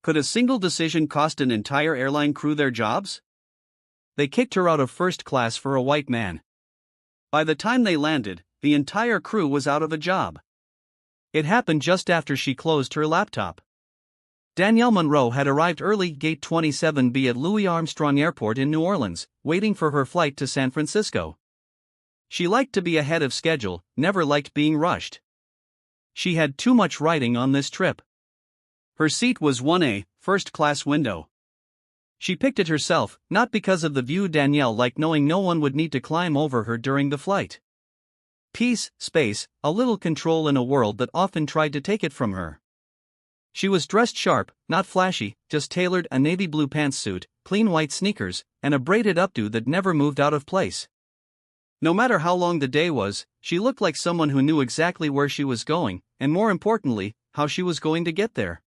Could a single decision cost an entire airline crew their jobs? They kicked her out of first class for a white man. By the time they landed, the entire crew was out of a job. It happened just after she closed her laptop. Danielle Monroe had arrived early Gate 27B at Louis Armstrong Airport in New Orleans, waiting for her flight to San Francisco. She liked to be ahead of schedule, never liked being rushed. She had too much riding on this trip. Her seat was 1A, first-class window. She picked it herself, not because of the view. Danielle liked knowing no one would need to climb over her during the flight. Peace, space, a little control in a world that often tried to take it from her. She was dressed sharp, not flashy, just tailored: a navy blue pantsuit, clean white sneakers, and a braided updo that never moved out of place. No matter how long the day was, she looked like someone who knew exactly where she was going, and more importantly, how she was going to get there.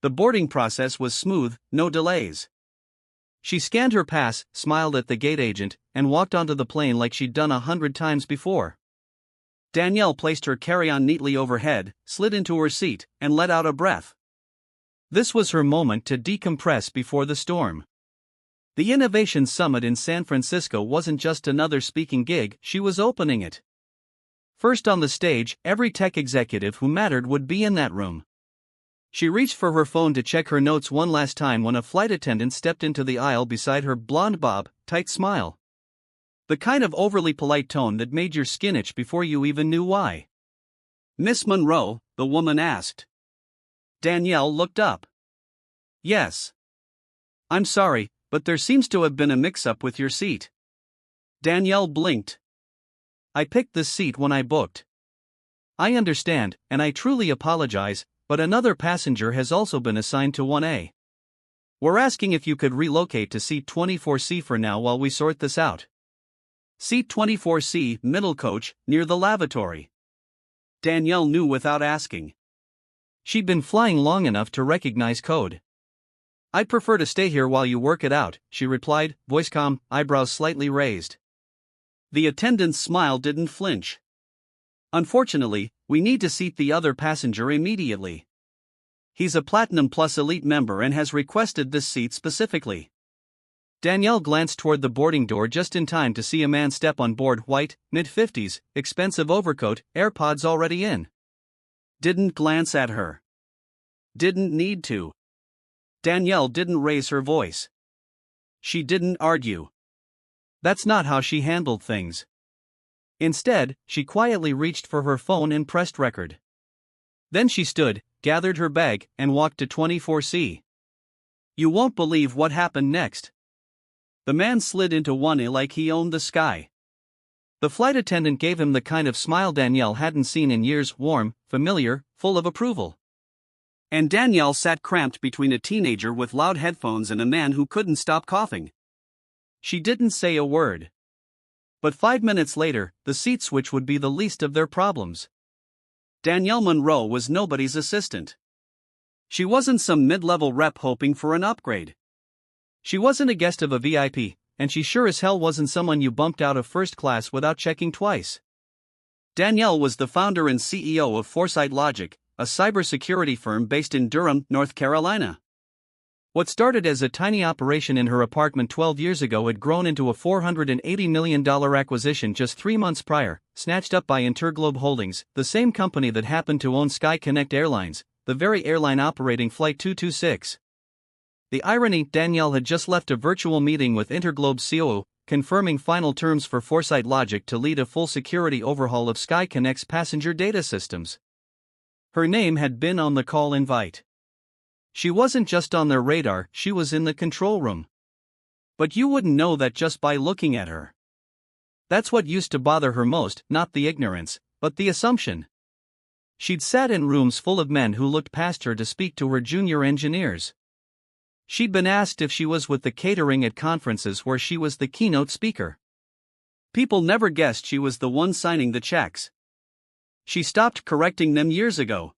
The boarding process was smooth, no delays. She scanned her pass, smiled at the gate agent, and walked onto the plane like she'd done 100 times before. Danielle placed her carry-on neatly overhead, slid into her seat, and let out a breath. This was her moment to decompress before the storm. The Innovation Summit in San Francisco wasn't just another speaking gig, she was opening it. First on the stage, every tech executive who mattered would be in that room. She reached for her phone to check her notes one last time when a flight attendant stepped into the aisle beside her. Blonde bob, tight smile. The kind of overly polite tone that made your skin itch before you even knew why. "Miss Monroe?" the woman asked. Danielle looked up. "Yes. I'm sorry, but there seems to have been a mix-up with your seat." Danielle blinked. "I picked this seat when I booked." "I understand, and I truly apologize, but another passenger has also been assigned to 1A. We're asking if you could relocate to seat 24C for now while we sort this out." Seat 24C, middle coach, near the lavatory. Danielle knew without asking. She'd been flying long enough to recognize code. "I'd prefer to stay here while you work it out," she replied, voice calm, eyebrows slightly raised. The attendant's smile didn't flinch. "Unfortunately, we need to seat the other passenger immediately. He's a Platinum Plus Elite member and has requested this seat specifically." Danielle glanced toward the boarding door just in time to see a man step on board, white, mid-50s, expensive overcoat, AirPods already in. Didn't glance at her. Didn't need to. Danielle didn't raise her voice. She didn't argue. That's not how she handled things. Instead, she quietly reached for her phone and pressed record. Then she stood, gathered her bag, and walked to 24C. You won't believe what happened next. The man slid into 1A like he owned the sky. The flight attendant gave him the kind of smile Danielle hadn't seen in years, warm, familiar, full of approval. And Danielle sat cramped between a teenager with loud headphones and a man who couldn't stop coughing. She didn't say a word. But 5 minutes later, the seat switch would be the least of their problems. Danielle Monroe was nobody's assistant. She wasn't some mid-level rep hoping for an upgrade. She wasn't a guest of a VIP, and she sure as hell wasn't someone you bumped out of first class without checking twice. Danielle was the founder and CEO of forcibly, a cybersecurity firm based in Durham, North Carolina. What started as a tiny operation in her apartment 12 years ago had grown into a $480 million acquisition just 3 months prior, snatched up by Interglobe Holdings, the same company that happened to own Sky Connect Airlines, the very airline operating Flight 226. The irony: Danielle had just left a virtual meeting with Interglobe's CEO, confirming final terms for forcibly to lead a full security overhaul of Sky Connect's passenger data systems. Her name had been on the call invite. She wasn't just on their radar, she was in the control room. But you wouldn't know that just by looking at her. That's what used to bother her most, not the ignorance, but the assumption. She'd sat in rooms full of men who looked past her to speak to her junior engineers. She'd been asked if she was with the catering at conferences where she was the keynote speaker. People never guessed she was the one signing the checks. She stopped correcting them years ago.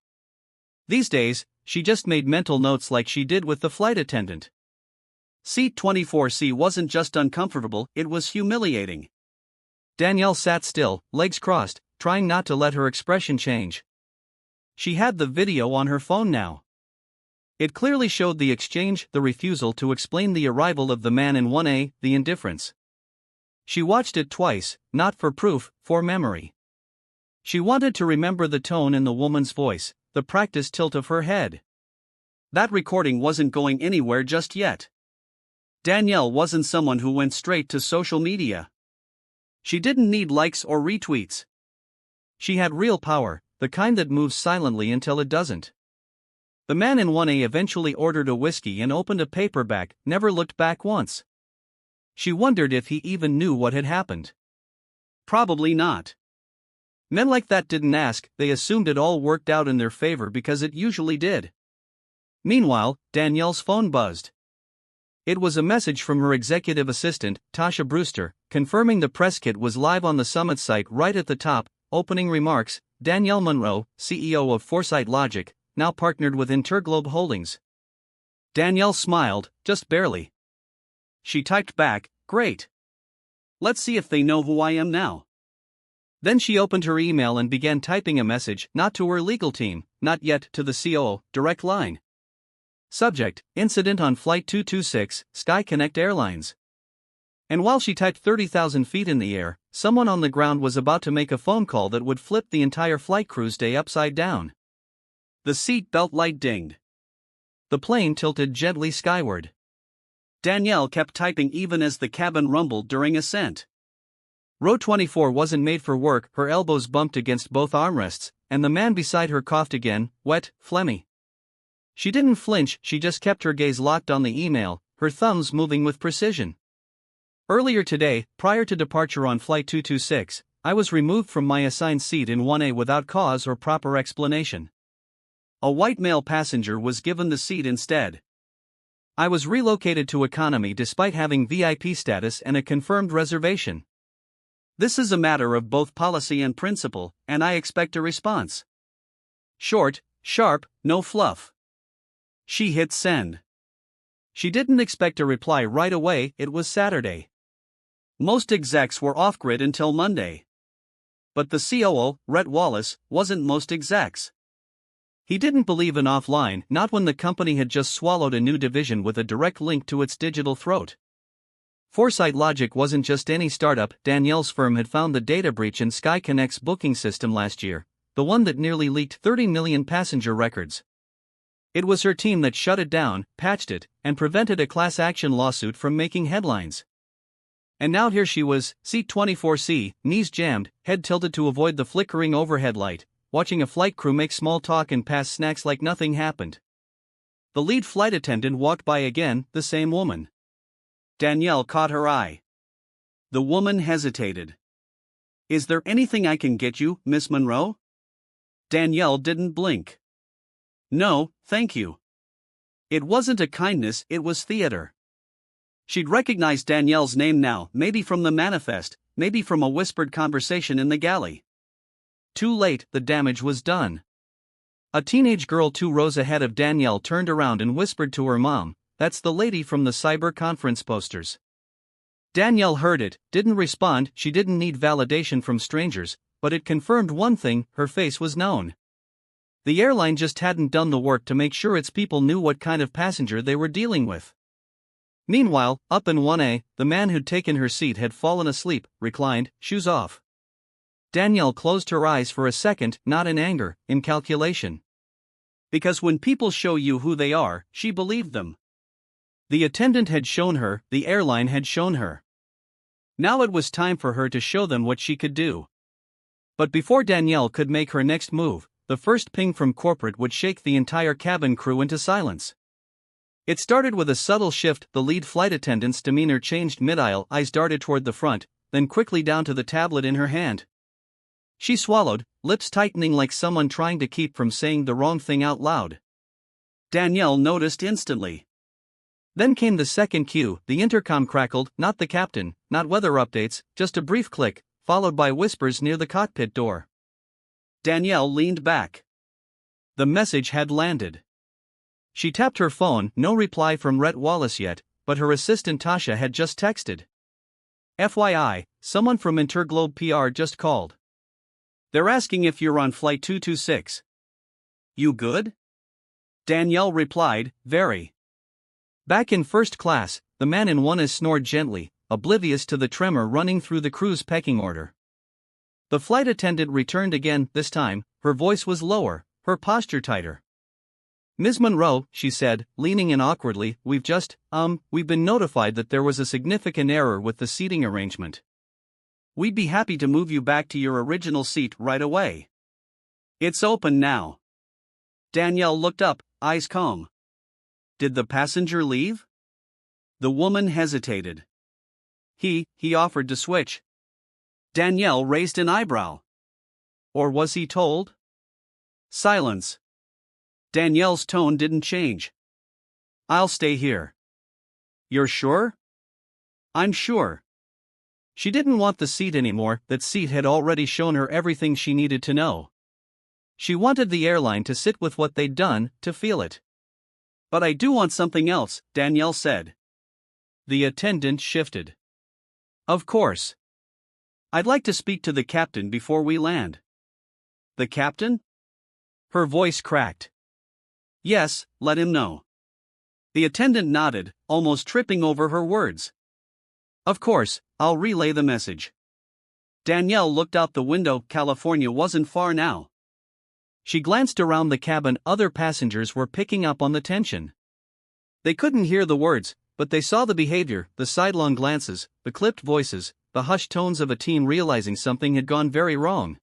These days, she just made mental notes like she did with the flight attendant. Seat 24C wasn't just uncomfortable, it was humiliating. Danielle sat still, legs crossed, trying not to let her expression change. She had the video on her phone now. It clearly showed the exchange, the refusal to explain the arrival of the man in 1A, the indifference. She watched it twice, not for proof, for memory. She wanted to remember the tone in the woman's voice, the practiced tilt of her head. That recording wasn't going anywhere just yet. Danielle wasn't someone who went straight to social media. She didn't need likes or retweets. She had real power, the kind that moves silently until it doesn't. The man in 1A eventually ordered a whiskey and opened a paperback, never looked back once. She wondered if he even knew what had happened. Probably not. Men like that didn't ask, they assumed it all worked out in their favor because it usually did. Meanwhile, Danielle's phone buzzed. It was a message from her executive assistant, Tasha Brewster, confirming the press kit was live on the summit site. Right at the top, opening remarks, Danielle Monroe, CEO of forcibly, now partnered with Interglobe Holdings. Danielle smiled, just barely. She typed back, "Great. Let's see if they know who I am now." Then she opened her email and began typing a message, not to her legal team, not yet to the COO, direct line. Subject: Incident on Flight 226, Sky Connect Airlines. And while she typed 30,000 feet in the air, someone on the ground was about to make a phone call that would flip the entire flight crew's day upside down. The seat belt light dinged. The plane tilted gently skyward. Danielle kept typing even as the cabin rumbled during ascent. Row 24 wasn't made for work. Her elbows bumped against both armrests, and the man beside her coughed again, wet, phlegmy. She didn't flinch, she just kept her gaze locked on the email, her thumbs moving with precision. "Earlier today, prior to departure on Flight 226, I was removed from my assigned seat in 1A without cause or proper explanation. A white male passenger was given the seat instead. I was relocated to economy despite having VIP status and a confirmed reservation. This is a matter of both policy and principle, and I expect a response." Short, sharp, no fluff. She hit send. She didn't expect a reply right away. It was Saturday. Most execs were off-grid until Monday. But the COO, Rhett Wallace, wasn't most execs. He didn't believe in offline, not when the company had just swallowed a new division with a direct link to its digital throat. forcibly wasn't just any startup. Danielle's firm had found the data breach in Sky Connect's booking system last year, the one that nearly leaked 30 million passenger records. It was her team that shut it down, patched it, and prevented a class action lawsuit from making headlines. And now here she was, seat 24C, knees jammed, head tilted to avoid the flickering overhead light, watching a flight crew make small talk and pass snacks like nothing happened. The lead flight attendant walked by again, the same woman. Danielle caught her eye. The woman hesitated. "Is there anything I can get you, Miss Monroe?" Danielle didn't blink. "No, thank you." It wasn't a kindness, it was theater. She'd recognize Danielle's name now, maybe from the manifest, maybe from a whispered conversation in the galley. Too late, the damage was done. A teenage girl 2 rows ahead of Danielle turned around and whispered to her mom, "That's the lady from the cyber conference posters." Danielle heard it, didn't respond. She didn't need validation from strangers, but it confirmed one thing: her face was known. The airline just hadn't done the work to make sure its people knew what kind of passenger they were dealing with. Meanwhile, up in 1A, the man who'd taken her seat had fallen asleep, reclined, shoes off. Danielle closed her eyes for a second, not in anger, in calculation. Because when people show you who they are, she believed them. The attendant had shown her, the airline had shown her. Now it was time for her to show them what she could do. But before Danielle could make her next move, the first ping from corporate would shake the entire cabin crew into silence. It started with a subtle shift. The lead flight attendant's demeanor changed mid-aisle, eyes darted toward the front, then quickly down to the tablet in her hand. She swallowed, lips tightening like someone trying to keep from saying the wrong thing out loud. Danielle noticed instantly. Then came the second cue. The intercom crackled, not the captain, not weather updates, just a brief click, followed by whispers near the cockpit door. Danielle leaned back. The message had landed. She tapped her phone, no reply from Rhett Wallace yet, but her assistant Tasha had just texted. "FYI, someone from Interglobe PR just called. They're asking if you're on Flight 226. You good?" Danielle replied, very. Back in first class, the man in one snored gently, oblivious to the tremor running through the crew's pecking order. The flight attendant returned again, this time, her voice was lower, her posture tighter. Ms. Monroe, she said, leaning in awkwardly, we've been notified that there was a significant error with the seating arrangement. We'd be happy to move you back to your original seat right away. It's open now. Danielle looked up, eyes calm. Did the passenger leave? The woman hesitated. He offered to switch. Danielle raised an eyebrow. Or was he told? Silence. Danielle's tone didn't change. I'll stay here. You're sure? I'm sure. She didn't want the seat anymore, that seat had already shown her everything she needed to know. She wanted the airline to sit with what they'd done, to feel it. But I do want something else, Danielle said. The attendant shifted. Of course. I'd like to speak to the captain before we land. The captain? Her voice cracked. Yes, let him know. The attendant nodded, almost tripping over her words. Of course, I'll relay the message. Danielle looked out the window. California wasn't far now. She glanced around the cabin. Other passengers were picking up on the tension. They couldn't hear the words, but they saw the behavior, the sidelong glances, the clipped voices, the hushed tones of a team realizing something had gone very wrong.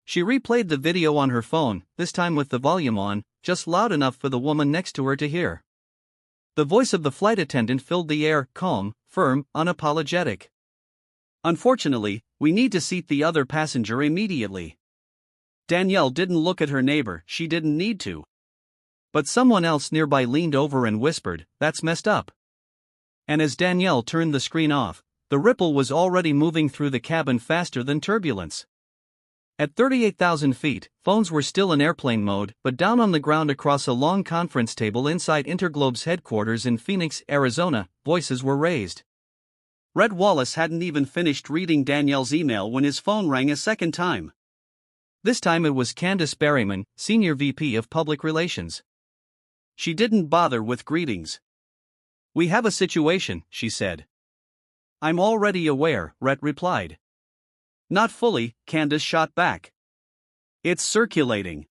She replayed the video on her phone, this time with the volume on, just loud enough for the woman next to her to hear. The voice of the flight attendant filled the air, calm, firm, unapologetic. Unfortunately, we need to seat the other passenger immediately. Danielle didn't look at her neighbor, she didn't need to. But someone else nearby leaned over and whispered, that's messed up. And as Danielle turned the screen off, the ripple was already moving through the cabin faster than turbulence. At 38,000 feet, phones were still in airplane mode, but down on the ground across a long conference table inside Interglobe's headquarters in Phoenix, Arizona, voices were raised. Red Wallace hadn't even finished reading Danielle's email when his phone rang a second time. This time it was Candace Berryman, Senior VP of Public Relations. She didn't bother with greetings. We have a situation, she said. I'm already aware, Rhett replied. Not fully, Candace shot back. It's circulating.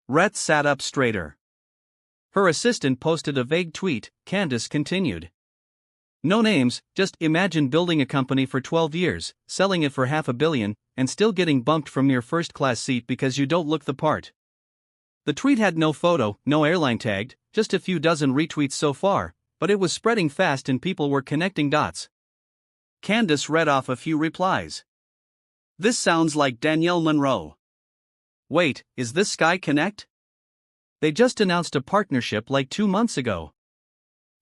Rhett sat up straighter. Her assistant posted a vague tweet. Candace continued. No names, just imagine building a company for 12 years, selling it for $500 million, and still getting bumped from your first-class seat because you don't look the part. The tweet had no photo, no airline tagged, just a few dozen retweets so far, but it was spreading fast and people were connecting dots. Candace read off a few replies. This sounds like Danielle Monroe. Wait, is this Sky Connect? They just announced a partnership like 2 months ago.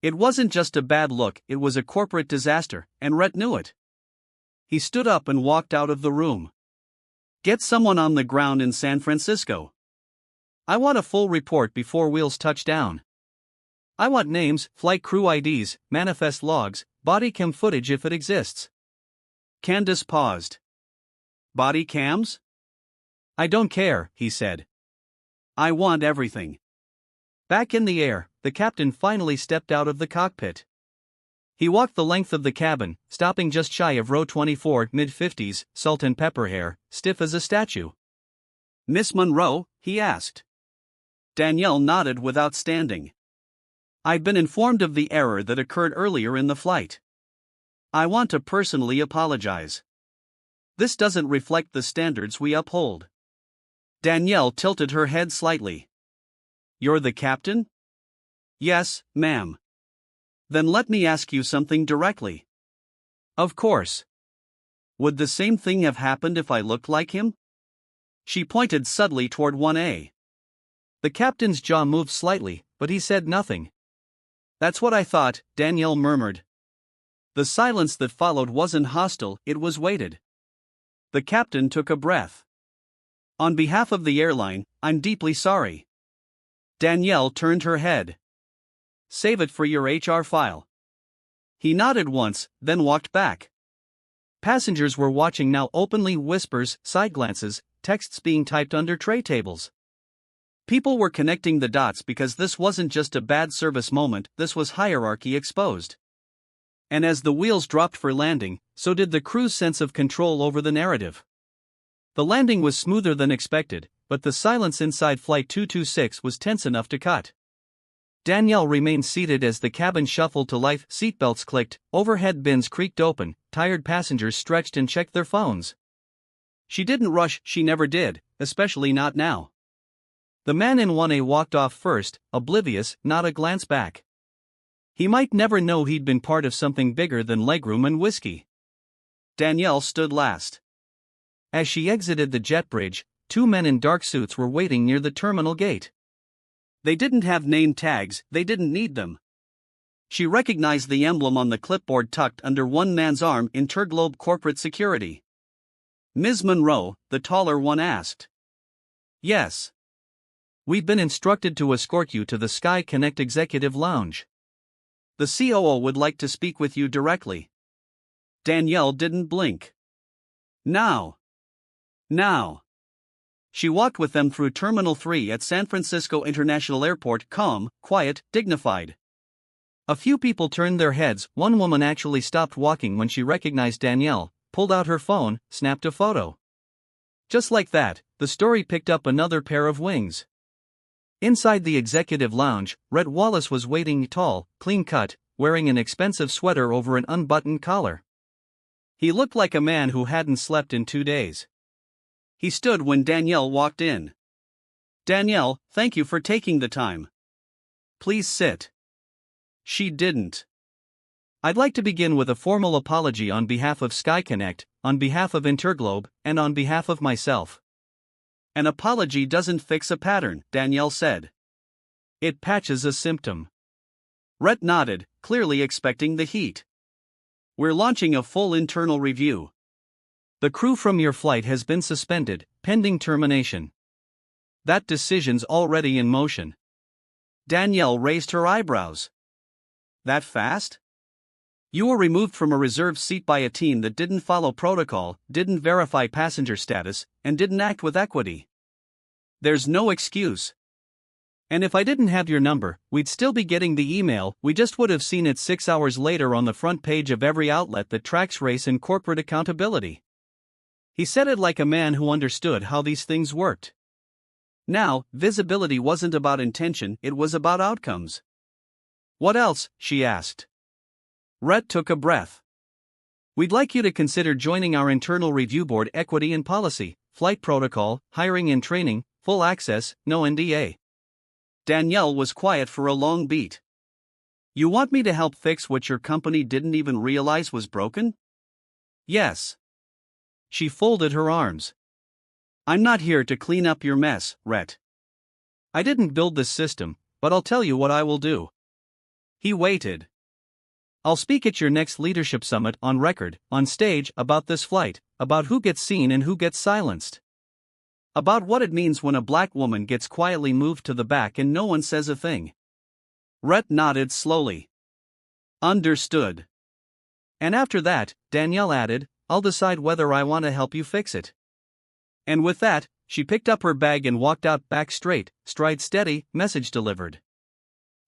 It wasn't just a bad look, it was a corporate disaster, and Rhett knew it. He stood up and walked out of the room. Get someone on the ground in San Francisco. I want a full report before wheels touch down. I want names, flight crew IDs, manifest logs, body cam footage if it exists. Candace paused. Body cams? I don't care, he said. I want everything. Back in the air, the captain finally stepped out of the cockpit. He walked the length of the cabin, stopping just shy of row 24, mid-50s, salt and pepper hair, stiff as a statue. Miss Monroe, he asked. Danielle nodded without standing. I've been informed of the error that occurred earlier in the flight. I want to personally apologize. This doesn't reflect the standards we uphold. Danielle tilted her head slightly. You're the captain? Yes, ma'am. Then let me ask you something directly. Of course. Would the same thing have happened if I looked like him? She pointed subtly toward 1A. The captain's jaw moved slightly, but he said nothing. That's what I thought, Danielle murmured. The silence that followed wasn't hostile, it was weighted. The captain took a breath. On behalf of the airline, I'm deeply sorry. Danielle turned her head. Save it for your HR file. He nodded once, then walked back. Passengers were watching now openly, whispers, side glances, texts being typed under tray tables. People were connecting the dots because this wasn't just a bad service moment, this was hierarchy exposed. And as the wheels dropped for landing, so did the crew's sense of control over the narrative. The landing was smoother than expected, but the silence inside Flight 226 was tense enough to cut. Danielle remained seated as the cabin shuffled to life, seatbelts clicked, overhead bins creaked open, tired passengers stretched and checked their phones. She didn't rush, she never did, especially not now. The man in 1A walked off first, oblivious, not a glance back. He might never know he'd been part of something bigger than legroom and whiskey. Danielle stood last. As she exited the jet bridge, two men in dark suits were waiting near the terminal gate. They didn't have name tags, they didn't need them. She recognized the emblem on the clipboard tucked under one man's arm: Interglobe Corporate Security. Ms. Monroe, the taller one asked. Yes. We've been instructed to escort you to the Sky Connect Executive Lounge. The COO would like to speak with you directly. Danielle didn't blink. Now. She walked with them through Terminal 3 at San Francisco International Airport, calm, quiet, dignified. A few people turned their heads. One woman actually stopped walking when she recognized Danielle, pulled out her phone, snapped a photo. Just like that, the story picked up another pair of wings. Inside the executive lounge, Rhett Wallace was waiting, tall, clean-cut, wearing an expensive sweater over an unbuttoned collar. He looked like a man who hadn't slept in 2 days. He stood when Danielle walked in. Danielle, thank you for taking the time. Please sit. She didn't. I'd like to begin with a formal apology on behalf of Sky Connect, on behalf of Interglobe, and on behalf of myself. An apology doesn't fix a pattern, Danielle said. It patches a symptom. Rhett nodded, clearly expecting the heat. We're launching a full internal review. The crew from your flight has been suspended, pending termination. That decision's already in motion. Danielle raised her eyebrows. That fast? You were removed from a reserved seat by a team that didn't follow protocol, didn't verify passenger status, and didn't act with equity. There's no excuse. And if I didn't have your number, we'd still be getting the email, we just would have seen it 6 hours later on the front page of every outlet that tracks race and corporate accountability. He said it like a man who understood how these things worked. Now, visibility wasn't about intention, it was about outcomes. What else? She asked. Rhett took a breath. We'd like you to consider joining our internal review board: equity and policy, flight protocol, hiring and training, full access, no NDA. Danielle was quiet for a long beat. You want me to help fix what your company didn't even realize was broken? Yes. She folded her arms. I'm not here to clean up your mess, Rhett. I didn't build this system, but I'll tell you what I will do. He waited. I'll speak at your next leadership summit, on record, on stage, about this flight, about who gets seen and who gets silenced. About what it means when a black woman gets quietly moved to the back and no one says a thing. Rhett nodded slowly. Understood. And after that, Danielle added, I'll decide whether I want to help you fix it. And with that, she picked up her bag and walked out, back straight, stride steady, message delivered.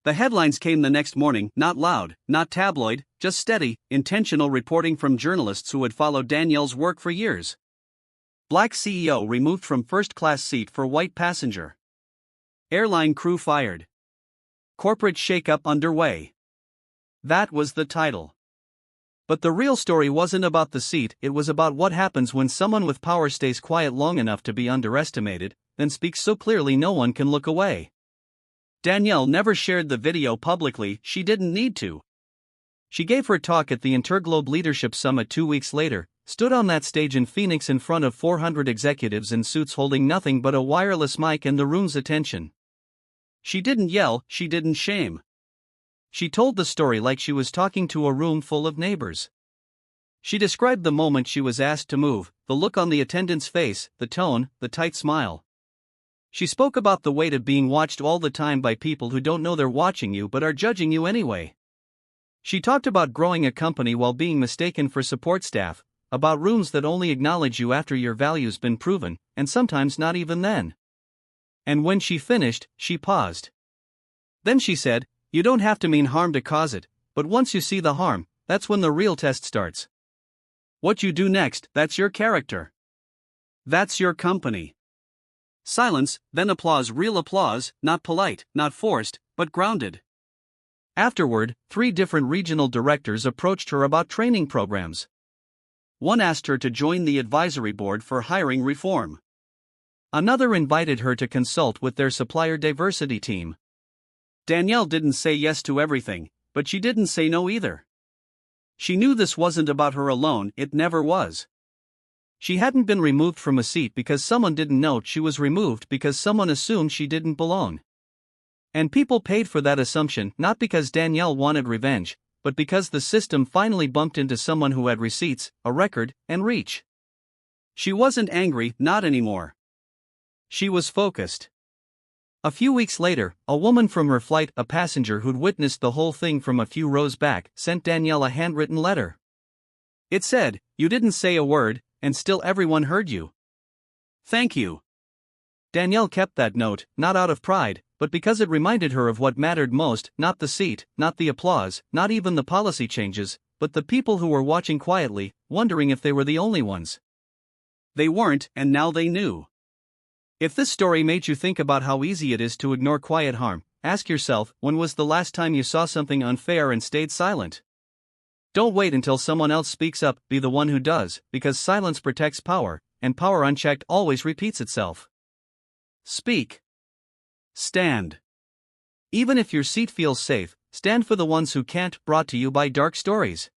The headlines came the next morning, not loud, not tabloid, just steady, intentional reporting from journalists who had followed Danielle's work for years. Black CEO removed from first-class seat for white passenger. Airline crew fired. Corporate shakeup underway. That was the title. But the real story wasn't about the seat, it was about what happens when someone with power stays quiet long enough to be underestimated, then speaks so clearly no one can look away. Danielle never shared the video publicly, she didn't need to. She gave her talk at the Interglobe Leadership Summit 2 weeks later, stood on that stage in Phoenix in front of 400 executives in suits holding nothing but a wireless mic and the room's attention. She didn't yell, she didn't shame. She told the story like she was talking to a room full of neighbors. She described the moment she was asked to move, the look on the attendant's face, the tone, the tight smile. She spoke about the weight of being watched all the time by people who don't know they're watching you but are judging you anyway. She talked about growing a company while being mistaken for support staff, about rooms that only acknowledge you after your value's been proven, and sometimes not even then. And when she finished, she paused. Then she said, "You don't have to mean harm to cause it, but once you see the harm, that's when the real test starts. What you do next, that's your character. That's your company." Silence, then applause, real applause, not polite, not forced, but grounded. Afterward, 3 different regional directors approached her about training programs. One asked her to join the advisory board for hiring reform. Another invited her to consult with their supplier diversity team. Danielle didn't say yes to everything, but she didn't say no either. She knew this wasn't about her alone, it never was. She hadn't been removed from a seat because someone didn't know, she was removed because someone assumed she didn't belong. And people paid for that assumption, not because Danielle wanted revenge, but because the system finally bumped into someone who had receipts, a record, and reach. She wasn't angry, not anymore. She was focused. A few weeks later, a woman from her flight, a passenger who'd witnessed the whole thing from a few rows back, sent Danielle a handwritten letter. It said, "You didn't say a word, and still everyone heard you. Thank you." Danielle kept that note, not out of pride, but because it reminded her of what mattered most, not the seat, not the applause, not even the policy changes, but the people who were watching quietly, wondering if they were the only ones. They weren't, and now they knew. If this story made you think about how easy it is to ignore quiet harm, ask yourself, when was the last time you saw something unfair and stayed silent? Don't wait until someone else speaks up, be the one who does, because silence protects power, and power unchecked always repeats itself. Speak. Stand. Even if your seat feels safe, stand for the ones who can't. Brought to you by Dark Stories.